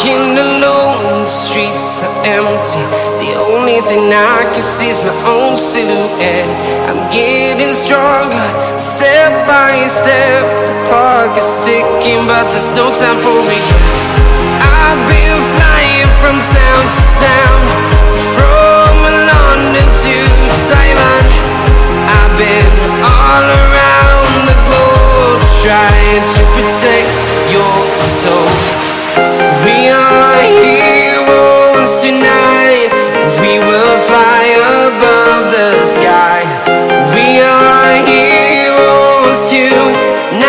Walking alone, the streets are empty. The only thing I can see is my own silhouette. I'm getting stronger, step by step. The clock is ticking, but there's no time for regrets. I've been flying from town to town, from London to Taiwan. I've been all around the globe, trying to protect your soul. We are heroes tonight. We will fly above the sky. We are heroes tonight.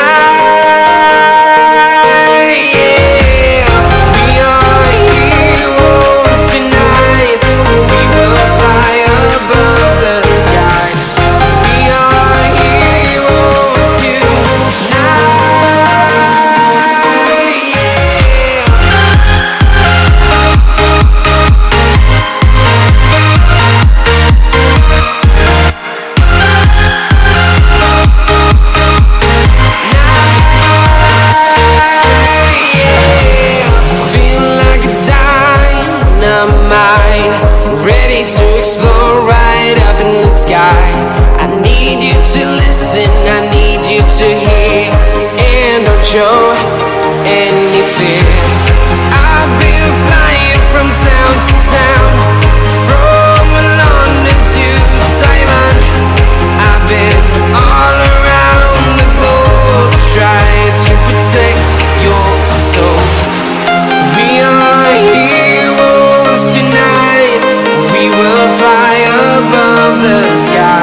Yeah. We are heroes tonight. We will fly above the sky. We are heroes tonight. Ready to explore right up in the sky. I need you to listen, I need you to hear, and don't show any fear. I've been flying from town to town, from London to Taiwan. I've been all around the globe, trying to protect your soul. We are heroes tonight. We will fly above the sky.